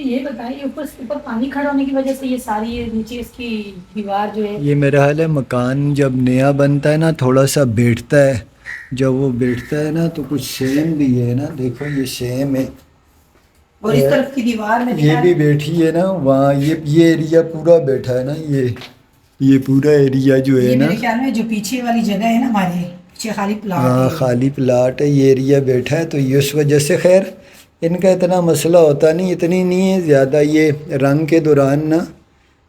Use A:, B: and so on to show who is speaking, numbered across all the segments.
A: یہ بتائیے اوپر سے اوپر پانی کھڑا ہونے کی وجہ سے یہ ساری نیچے اس کی دیوار جو ہے
B: یہ میرا حال ہے، مکان جب نیا بنتا ہے نا تھوڑا سا بیٹھتا ہے. جب وہ بیٹھتا ہے نا تو کچھ سیم بھی ہے نا، دیکھو یہ سیم ہے.
A: اور اس طرف کی دیوار میں
B: یہ
A: دیکھا
B: بھی بیٹھی ہے نا وہاں، یہ ایریا پورا بیٹھا ہے نا. یہ پورا ایریا جو ہے
A: یہ
B: نا،
A: میرے خیال میں جو پیچھے والی جگہ ہے نا ہمارے پیچھے خالی پلاٹ ہے
B: ہاں
A: یہ۔
B: خالی پلاٹ ہے، یہ ایریا بیٹھا ہے. تو یہ اس وجہ سے خیر ان کا اتنا مسئلہ ہوتا نہیں، اتنی نہیں ہے زیادہ. یہ رنگ کے دوران نا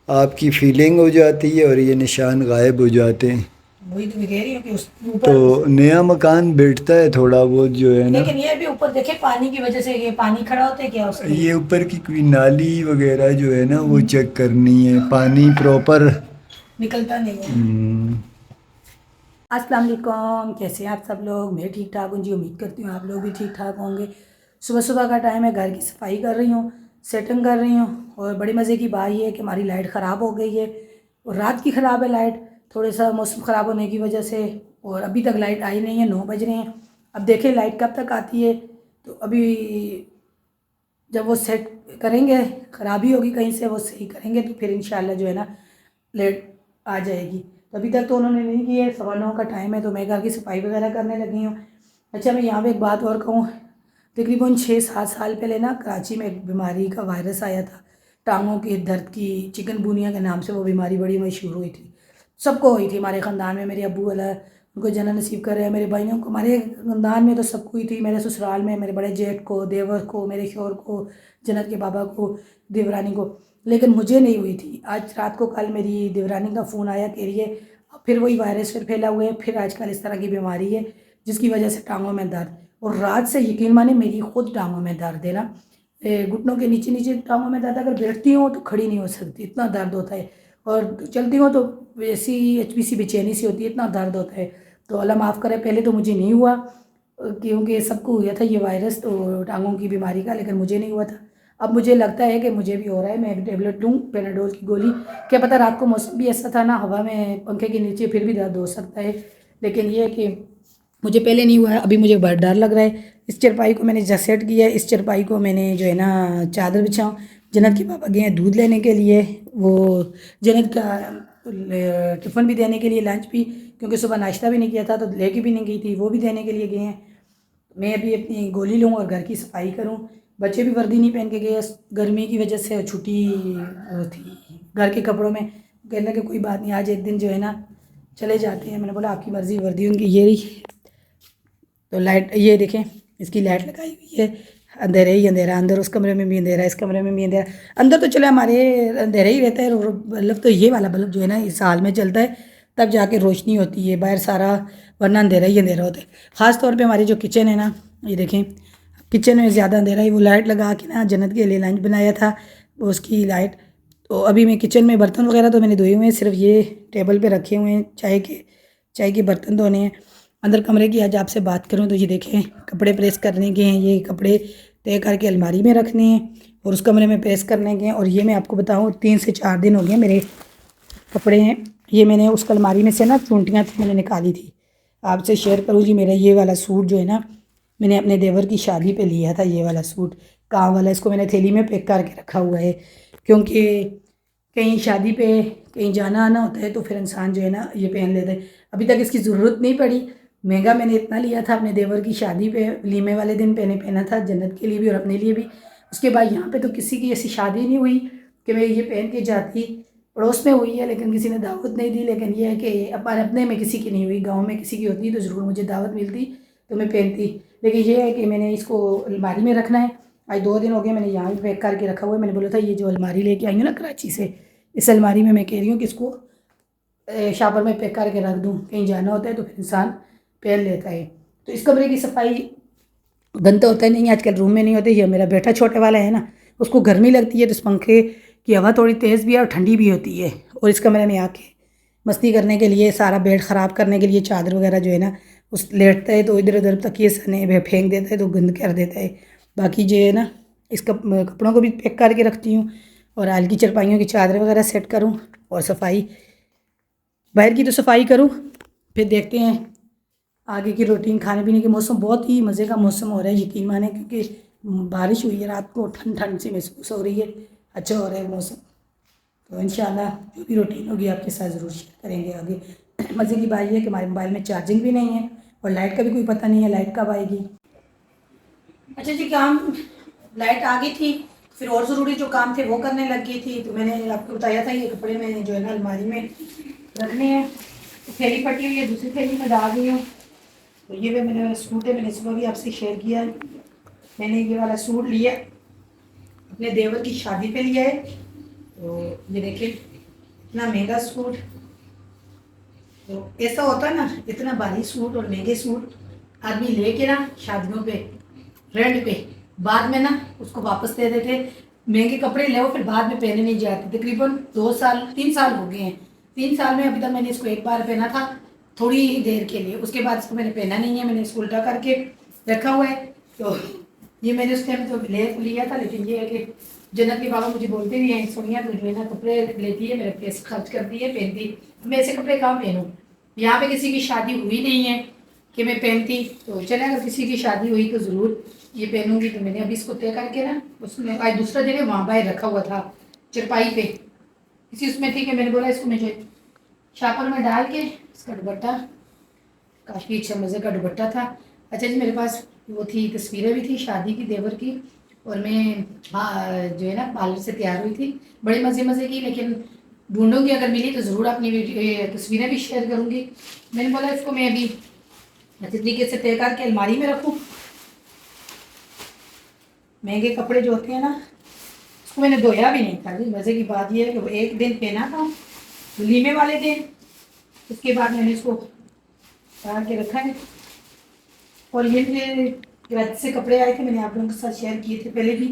B: آپ کی فیلنگ ہو جاتی ہے اور یہ نشان غائب ہو جاتے ہیں.
A: وہی تو میں کہہ رہی ہوں کہ اس
B: تو
A: اوپر
B: نیا مکان بیٹھتا ہے تھوڑا بہت جو ہے نا.
A: لیکن یہ بھی اوپر دیکھے پانی کی وجہ سے یہ پانی کھڑا ہوتا ہے کیا اس کے
B: یہ اوپر کی کوئی نالی وغیرہ جو ہے نا وہ چیک کرنی ہے، پانی پراپر.
A: نکلتا نہیں ہے۔ السلام علیکم، کیسے ہیں آپ سب لوگ؟ میں ٹھیک ٹھاک ہوں جی، امید کرتی ہوں آپ لوگ بھی ٹھیک ٹھاک ہوں گے۔ صبح صبح کا ٹائم ہے، گھر کی صفائی کر رہی ہوں، سیٹنگ کر رہی ہوں، اور بڑی مزے کی بات یہ ہے کہ ہماری لائٹ خراب ہو گئی ہے، اور رات کی خراب ہے لائٹ، تھوڑے سا موسم خراب ہونے کی وجہ سے، اور ابھی تک لائٹ آئی نہیں ہے، 9 بج رہے ہیں۔ اب دیکھیں لائٹ کب تک آتی ہے، تو ابھی جب وہ سیٹ کریں گے، خرابی ہوگی کہیں سے وہ صحیح کریں گے تو پھر انشاءاللہ جو ہے نا لائٹ آ جائے گی۔ تو ابھی تک تو انہوں نے نہیں کی ہے، 9:15 کا ٹائم ہے، تو میں گھر کی صفائی وغیرہ کرنے لگی ہوں۔ اچھا میں یہاں پہ ایک بات اور کہوں، تقریباً 6-7 سال پہلے نا کراچی میں ایک بیماری کا وائرس آیا تھا، ٹانگوں کے درد کی، چکن گونیا کے نام سے وہ بیماری بڑی مشہور ہوئی تھی، سب کو ہوئی تھی ہمارے خاندان میں۔ میرے ابو والا ان کو جنت نصیب کر رہے ہیں، میرے بھائیوں کو، ہمارے خاندان میں تو سب کو ہی تھی، میرے سسرال میں میرے بڑے جیٹ کو، دیور کو، میرے شوہر کو، جنت کے بابا کو، دیورانی کو، لیکن مجھے نہیں ہوئی تھی۔ آج رات کو کل میری دیورانی کا فون آیا کہ یہ پھر وہی وائرس پھر پھیلا ہوئے ہے، پھر آج کل اس طرح کی بیماری ہے جس کی وجہ سے ٹانگوں میں درد، اور رات سے یقین مانے میری خود ٹانگوں میں درد ہے نا، گھٹنوں کے نیچے نیچے ٹانگوں میں درد، اگر بیٹھتی ہوں تو کھڑی نہیں ہو سکتی، اتنا درد ہوتا ہے، اور چلتی ہوں تو ایسی ایچ پی سی بےچینی سی ہوتی ہے، اتنا درد ہوتا ہے۔ تو اللہ معاف کرے، پہلے تو مجھے نہیں ہوا کیونکہ سب کو ہوا تھا یہ وائرس تو ٹانگوں کی بیماری کا، لیکن مجھے نہیں ہوا تھا۔ اب مجھے لگتا ہے کہ مجھے بھی ہو رہا ہے، میں ایک ٹیبلٹ لوں پیناڈول کی گولی، کیا پتہ رات کو موسم بھی ایسا تھا نا، ہوا میں پنکھے کے نیچے پھر بھی درد ہو سکتا ہے، لیکن یہ ہے کہ مجھے پہلے نہیں ہوا ہے، ابھی مجھے بڑا ڈر لگ رہا ہے۔ اس چرپائی کو میں نے جب سیٹ کیا ہے، اس چرپائی کو میں نے جو ہے نا چادر بچھاؤں، جنت کے پاپا گئے ہیں دودھ لینے کے لیے، وہ جنت کا ٹفن بھی دینے کے لیے، لنچ بھی، کیونکہ صبح ناشتہ بھی نہیں کیا تھا تو لے کے بھی نہیں گئی تھی، وہ بھی دینے کے لیے گئے ہیں۔ میں ابھی اپنی گولی لوں اور گھر کی صفائی کروں، بچے بھی وردی نہیں پہن کے گئے گرمی کی وجہ سے، چھٹی تھی گھر کے کپڑوں میں، کہنے لگے کوئی بات نہیں آج ایک دن جو ہے نا چلے جاتے ہیں۔ میں نے بولا آپ کی مرضی، وردی ان کی یہ رہی۔ تو لائٹ یہ دیکھیں اس کی لائٹ لگائی ہوئی ہے، اندھیرا ہی اندھیرا، اندر اس کمرے میں بھی اندھیرا، اس کمرے میں بھی اندھیرا، اندر تو چلے ہمارے اندھیرا ہی رہتا ہے، بلب تو یہ والا بلب جو ہے نا اس حال میں چلتا ہے تب جا کے روشنی ہوتی ہے، باہر سارا ورنہ اندھیرا ہی اندھیرا ہوتا ہے۔ خاص طور پہ ہماری جو کچن ہے نا، یہ دیکھیں کچن میں زیادہ اندھیرا ہے، وہ لائٹ لگا کے نا جنت کے لیے لنچ بنایا تھا وہ اس کی لائٹ، تو ابھی میں کچن میں برتن وغیرہ تو میں نے دھوئے ہوئے ہیں، صرف یہ ٹیبل پہ رکھے ہوئے ہیں چائے کے برتن دھونے ہیں۔ اندر کمرے کی آج آپ سے بات کروں تو یہ دیکھیں کپڑے پریس کرنے کے ہیں، یہ کپڑے طے کر کے الماری میں رکھنے ہیں اور اس کمرے میں پریس کرنے کے ہیں، اور یہ میں آپ کو بتاؤں 3 سے 4 دن ہو گئے میرے کپڑے ہیں، یہ میں نے اس الماری میں سے نا چونٹیاں تھیں میں نے نکالی تھی، آپ سے شیئر کروں جی۔ میرا یہ والا سوٹ جو ہے نا میں نے اپنے دیور کی شادی پہ لیا تھا، یہ والا سوٹ کام والا، اس کو میں نے تھیلی میں پیک کر کے رکھا ہوا ہے، کیونکہ کہیں شادی پہ کہیں جانا آنا ہوتا ہے تو پھر انسان جو ہے نا یہ پہن لیتا ہے۔ ابھی تک اس کی ضرورت نہیں پڑی، مہنگا میں نے اتنا لیا تھا اپنے دیور کی شادی پہ، ولیمے والے دن پہنا تھا، جنت کے لیے بھی اور اپنے لیے بھی۔ اس کے بعد یہاں پہ تو کسی کی ایسی شادی نہیں ہوئی کہ میں یہ پہن کے جاتی، پڑوس میں ہوئی ہے لیکن کسی نے دعوت نہیں دی، لیکن یہ ہے کہ اپنے میں کسی کی نہیں ہوئی، گاؤں میں کسی کی ہوتی تو ضرور مجھے دعوت ملتی تو میں پہنتی، لیکن یہ ہے کہ میں نے اس کو الماری میں رکھنا ہے۔ آج 2 دن ہو گئے میں نے یہاں بھی پیک کر کے رکھا ہوا ہے، میں نے بولا تھا یہ جو الماری لے کے آئی ہوں نا کراچی سے، اس الماری میں کہہ رہی ہوں کہ اس کو شاپر میں پیک کر کے رکھ دوں، کہیں جانا ہوتا ہے تو پھر انسان پہن لیتا ہے۔ تو اس کمرے کی صفائی گند تو ہوتا ہے نہیں، آج کل روم میں نہیں ہوتے، یہ میرا بیٹا چھوٹے والا ہے نا، اس کو گرمی لگتی ہے تو اس پنکھے کی ہوا تھوڑی تیز بھی ہے اور ٹھنڈی بھی ہوتی ہے، اور اس کمرے میں آ کے مستی کرنے کے لیے، سارا بیڈ خراب کرنے کے لیے، چادر وغیرہ جو ہے نا اس لیٹتا ہے تو ادھر ادھر تکیے سنے پھینک دیتا ہے تو گند کر دیتا ہے۔ باقی جو ہے نا اس کپڑوں کو بھی پیک کر کے رکھتی ہوں، اور آل کی چرپائیوں کی چادر وغیرہ سیٹ کروں، اور صفائی باہر کی تو صفائی کروں، پھر دیکھتے ہیں آگے کی روٹین۔ کھانے پینے کے موسم بہت ہی مزے کا موسم ہو رہا ہے، یقین مانیں، کیونکہ بارش ہوئی ہے رات کو, ٹھنڈ ٹھنڈ سی محسوس ہو رہی ہے, اچھا ہو رہا ہے موسم. تو انشاءاللہ جو بھی روٹین ہوگی آپ کے ساتھ ضرور شیئر کریں گے آگے. مزے کی بات یہ ہے کہ ہمارے موبائل میں چارجنگ بھی نہیں ہے اور لائٹ کا بھی کوئی پتہ نہیں ہے لائٹ کب آئے گی. اچھا جی, کام لائٹ آ گئی تھی, پھر اور ضروری جو کام تھے وہ کرنے لگ گئی تھی. تو میں نے آپ کو بتایا تھا یہ کپڑے میں جو ہے نا الماری میں رکھنے ہیں. تھیلی پھٹی ہوئی ہے, دوسری تھیلی میں ڈال رہی ہوں. تو یہ میں نے سوٹ ہے, میں نے صبح بھی آپ سے شیئر کیا ہے. میں نے یہ والا سوٹ لیا اپنے دیور کی شادی پہ لیا ہے. تو یہ دیکھیں اتنا مہنگا سوٹ. تو ایسا ہوتا ہے نا, اتنا بھاری سوٹ اور مہنگے سوٹ آدمی لے کے نا شادیوں پہ رینٹ پہ, بعد میں نا اس کو واپس دے دیتے. مہنگے کپڑے لے پھر بعد میں پہنے نہیں جاتے. تقریباً 3 سال ہو گئے ہیں. 3 سال میں ابھی تک میں نے اس کو ایک بار پہنا تھا, تھوڑی ہی دیر کے لیے. اس کے بعد اس کو میں نے پہنا نہیں ہے, میں نے اس کو الٹا کر کے رکھا ہوا ہے. تو یہ میں نے اس ٹائم تو لیا تھا, لیکن یہ ہے کہ جنت کے بابا مجھے بولتے بھی ہیں, سونیا تو جو ہے نا کپڑے لیتی ہے, میرے پیسے خرچ کرتی ہے, پہنتی. میں ایسے کپڑے کہاں پہنوں؟ یہاں پہ کسی کی شادی ہوئی نہیں ہے کہ میں پہنتی. تو چلے اگر کسی کی شادی ہوئی تو ضرور یہ پہنوں گی. تو میں نے ابھی اس کو طے کر کے نا اس میں آج دوسرا جگہ وہاں باہر رکھا ہوا تھا چرپائی پہ, اسی اس میں تھی کہ میں نے بولا اس کو مجھے شاپر میں ڈال کے اس کا دوپٹہ, کافی اچھا مزے کا دوپٹہ تھا. اچھا جی, میرے پاس وہ تھی تصویریں بھی تھی شادی کی دیور کی, اور میں جو ہے نا پارلر سے تیار ہوئی تھی بڑے مزے کی. لیکن ڈھونڈوں گی, اگر ملی تو ضرور اپنی تصویریں بھی شیئر کروں گی. میں نے بولا اس کو میں ابھی اچھے طریقے سے طے کر کے الماری میں رکھوں. مہنگے کپڑے جو ہوتے ہیں نا اس کو میں نے دھویا بھی نہیں تھا. مزے کی بات یہ ہے کہ وہ ایک دن پہنا تھا ولیمے والے دن, اس کے بعد میں نے اس کو ڈال کے رکھا ہے. اور یہ مجھے کراچی سے کپڑے آئے تھے, میں نے آپ لوگوں کے ساتھ شیئر کیے تھے پہلے بھی.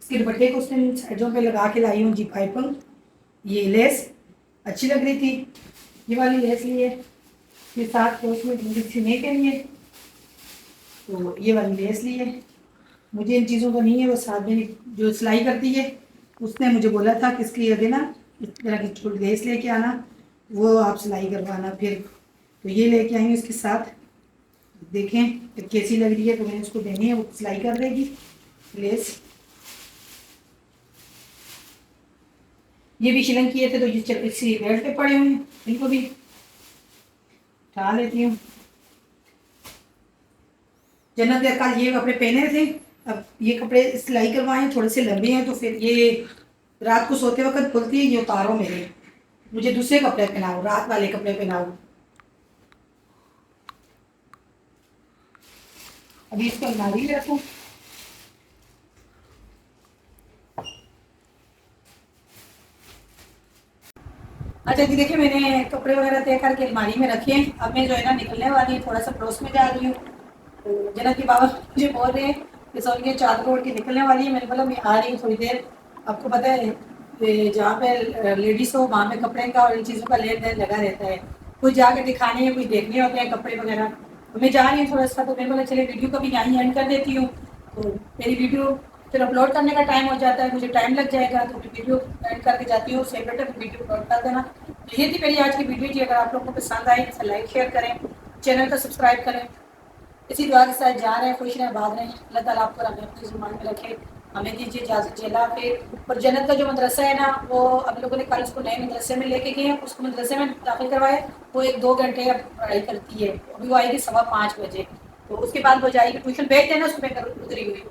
A: اس کے دوپٹے کو اس نے سائڈوں پہ لگا کے لائی ہوں جی پائپنگ. یہ لیس اچھی لگ رہی تھی, یہ والی لیس لی ہے. یہ ساتھ کو اس میں سینے کے لیے تو یہ والی لیس لی ہے. مجھے ان چیزوں کا نہیں ہے, وہ ساتھ میں جو سلائی کرتی ہے اس نے مجھے بولا تھا کہ اس کی ابھی نا اس طرح کی چھوٹی لیس لے کے آنا, وہ آپ سلائی کروانا. پھر تو یہ لے کے آئی ہوں اس کے ساتھ, دیکھیں کہ کیسی لگ رہی ہے. تو میں نے اس کو دینی ہے, وہ سلائی کر رہے گی لیس. یہ بھی شلنگ کیے تھے تو یہ اسی بیلٹ پہ پڑے ہوئے ہیں, ان کو بھی اٹھا لیتی ہوں. جنت نے کل یہ کپڑے پہنے تھے, اب یہ کپڑے سلائی کروائے ہیں, تھوڑے سے لمبے ہیں, تو پھر یہ رات کو سوتے وقت کھلتی ہے. یہ اتارو میرے, مجھے دوسرے کپڑے پہناؤ, رات والے کپڑے پہناؤ. ابھی اس کو الماری میں رکھوں. اچھا جی, دیکھیں میں نے کپڑے وغیرہ طے کر کے الماری میں رکھے ہیں. اب میں جو ہے نا نکلنے والی ہوں, تھوڑا سا پڑوس میں جا رہی ہوں. تو جنت کے بابا مجھے بول رہے ہیں کہ سونیا چادر اوڑھ کے نکلنے والی ہے. میں نے بولا میں آ رہی ہوں تھوڑی دیر. آپ کو پتہ ہے جہاں پہ لیڈیز ہو وہاں پہ کپڑے کا اور ان چیزوں کا لین دین لگا رہتا ہے. کچھ جا کے دکھانے ہیں, کچھ دیکھنے ہوتے ہیں کپڑے وغیرہ. تو میں جا رہی ہوں تھوڑا سا, تو میں بولا چلے ویڈیو کو بھی یہیں اینڈ کر دیتی ہوں. تو میری ویڈیو پھر اپلوڈ کرنے کا ٹائم ہو جاتا ہے, مجھے ٹائم لگ جائے گا. تو میں ویڈیو اینڈ کر کے جاتی ہوں, سیو بیٹر ویڈیو اپلوڈ کر دینا. تو یہ تھی میری آج کی ویڈیو جی. اگر آپ لوگوں کو پسند آئی تو لائک شیئر کریں, چینل کو سبسکرائب کریں. اسی دعا کے ساتھ جا رہے ہیں, خوش رہیں, آباد رہیں. اللہ تعالیٰ آپ کو اپنی زبان میں رکھے. ہمیں دیجیے اجازت, جلا پہ. اور جنت کا جو مدرسہ ہے نا, وہ اب لوگوں نے کل اس کو نئے مدرسے میں لے کے گئے ہیں, اس کو مدرسے میں داخل کروائے. وہ 1-2 گھنٹے اب پڑھائی کرتی ہے. ابھی وہ آئے گی 5:15 بجے. تو اس کے بعد وہ جائے گی ٹیوشن. بھیج دینا اس کو, میں اتری ہوئی.